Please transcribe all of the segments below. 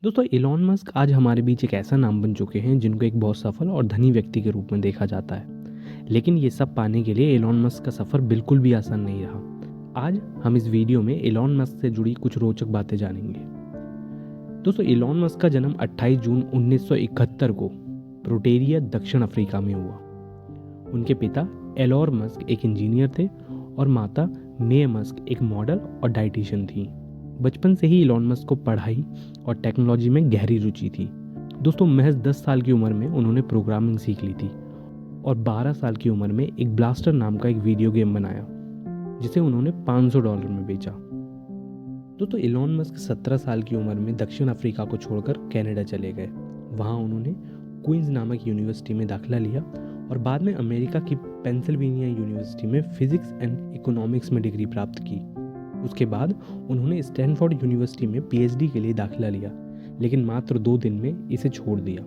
दोस्तों Elon Musk आज हमारे बीच एक ऐसा नाम बन चुके हैं जिनको एक बहुत सफल और धनी व्यक्ति के रूप में देखा जाता है। लेकिन ये सब पाने के लिए इलॉन मस्क का सफ़र बिल्कुल भी आसान नहीं रहा। आज हम इस वीडियो में इलॉन मस्क से जुड़ी कुछ रोचक बातें जानेंगे। दोस्तों इलॉन मस्क का जन्म 28 जून 1971 को प्रोटेरिया दक्षिण अफ्रीका में हुआ। उनके पिता एलोर मस्क एक इंजीनियर थे और माता मे मस्क एक मॉडल और डाइटिशियन थी। बचपन से ही इलॉन मस्क को पढ़ाई और टेक्नोलॉजी में गहरी रुचि थी। दोस्तों महज 10 साल की उम्र में उन्होंने प्रोग्रामिंग सीख ली थी और 12 साल की उम्र में एक ब्लास्टर नाम का एक वीडियो गेम बनाया जिसे उन्होंने $500 में बेचा। दोस्तों इलॉन मस्क 17 साल की उम्र में दक्षिण अफ्रीका को छोड़कर कनाडा चले गए। वहाँ उन्होंने क्वींस नामक यूनिवर्सिटी में दाखिला लिया और बाद में अमेरिका की पेंसिल्वेनिया यूनिवर्सिटी में फिजिक्स एंड इकोनॉमिक्स में डिग्री प्राप्त की। उसके बाद उन्होंने स्टैनफोर्ड यूनिवर्सिटी में पीएचडी के लिए दाखिला लिया, लेकिन मात्र 2 दिन में इसे छोड़ दिया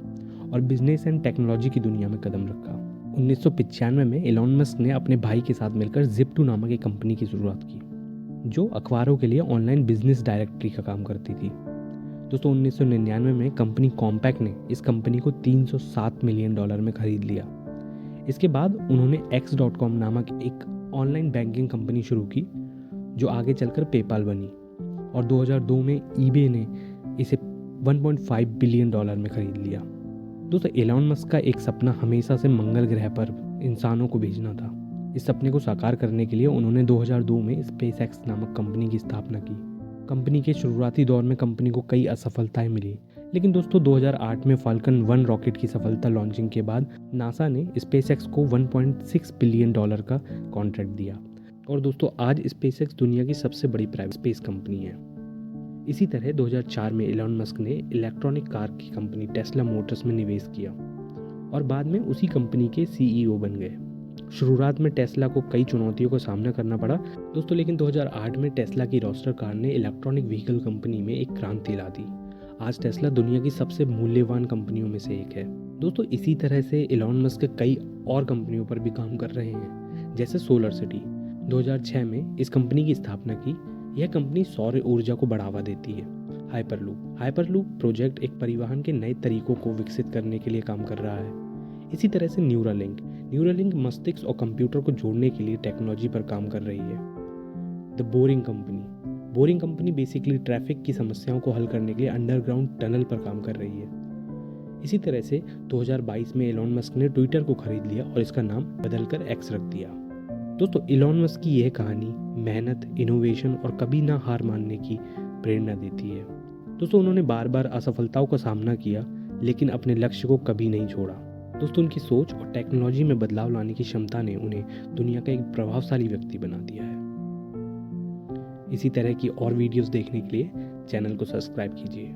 और बिजनेस एंड टेक्नोलॉजी की दुनिया में कदम रखा। 1995 में इलॉन मस्क ने अपने भाई के साथ मिलकर जिप2 नामक एक कंपनी की शुरुआत की जो अखबारों के लिए ऑनलाइन बिजनेस डायरेक्टरी का काम करती थी। दोस्तों 1999 में कंपनी कॉम्पैक्ट ने इस कंपनी को $307 मिलियन में खरीद लिया। इसके बाद उन्होंने X.com नामक एक ऑनलाइन बैंकिंग कंपनी शुरू की जो आगे चलकर पेपाल बनी और 2002 में ईबे ने इसे $1.5 बिलियन में खरीद लिया। दोस्तों इलॉन मस्क का एक सपना हमेशा से मंगल ग्रह पर इंसानों को भेजना था। इस सपने को साकार करने के लिए उन्होंने 2002 में SpaceX नामक कंपनी की स्थापना की। कंपनी के शुरुआती दौर में कंपनी को कई असफलताएं मिली, लेकिन दोस्तों 2008 में फाल्कन 1 रॉकेट की सफलता लॉन्चिंग के बाद नासा ने SpaceX को $1.6 बिलियन का कॉन्ट्रैक्ट दिया और दोस्तों आज SpaceX दुनिया की सबसे बड़ी प्राइवेट स्पेस कंपनी है। इसी तरह 2004 में इलॉन मस्क ने इलेक्ट्रॉनिक कार की कंपनी टेस्ला मोटर्स में निवेश किया और बाद में उसी कंपनी के CEO बन गए। शुरुआत में टेस्ला को कई चुनौतियों का सामना करना पड़ा दोस्तों, लेकिन 2008 में टेस्ला की रोस्टर कार ने इलेक्ट्रॉनिक व्हीकल कंपनी में एक क्रांति ला दी। आज टेस्ला दुनिया की सबसे मूल्यवान कंपनियों में से एक है। दोस्तों इसी तरह से इलॉन मस्क कई और कंपनियों पर भी काम कर रहे हैं, जैसे सोलर सिटी। 2006 में इस कंपनी की स्थापना की। यह कंपनी सौर ऊर्जा को बढ़ावा देती है। हाइपरलूप प्रोजेक्ट एक परिवहन के नए तरीकों को विकसित करने के लिए काम कर रहा है। इसी तरह से न्यूरालिंक मस्तिष्क और कंप्यूटर को जोड़ने के लिए टेक्नोलॉजी पर काम कर रही है। The boring company basically traffic की समस्याओं को हल करने के लिए अंडरग्राउंड टनल पर काम कर रही है। इसी तरह से 2022 में इलॉन मस्क ने ट्विटर को खरीद लिया और इसका नाम बदलकर X रख दिया। दोस्तों इलॉन मस्क की यह कहानी मेहनत, इनोवेशन और कभी ना हार मानने की प्रेरणा देती है। दोस्तों उन्होंने बार बार असफलताओं का सामना किया, लेकिन अपने लक्ष्य को कभी नहीं छोड़ा। दोस्तों उनकी सोच और टेक्नोलॉजी में बदलाव लाने की क्षमता ने उन्हें दुनिया का एक प्रभावशाली व्यक्ति बना दिया है। इसी तरह की और वीडियोस देखने के लिए चैनल को सब्सक्राइब कीजिए।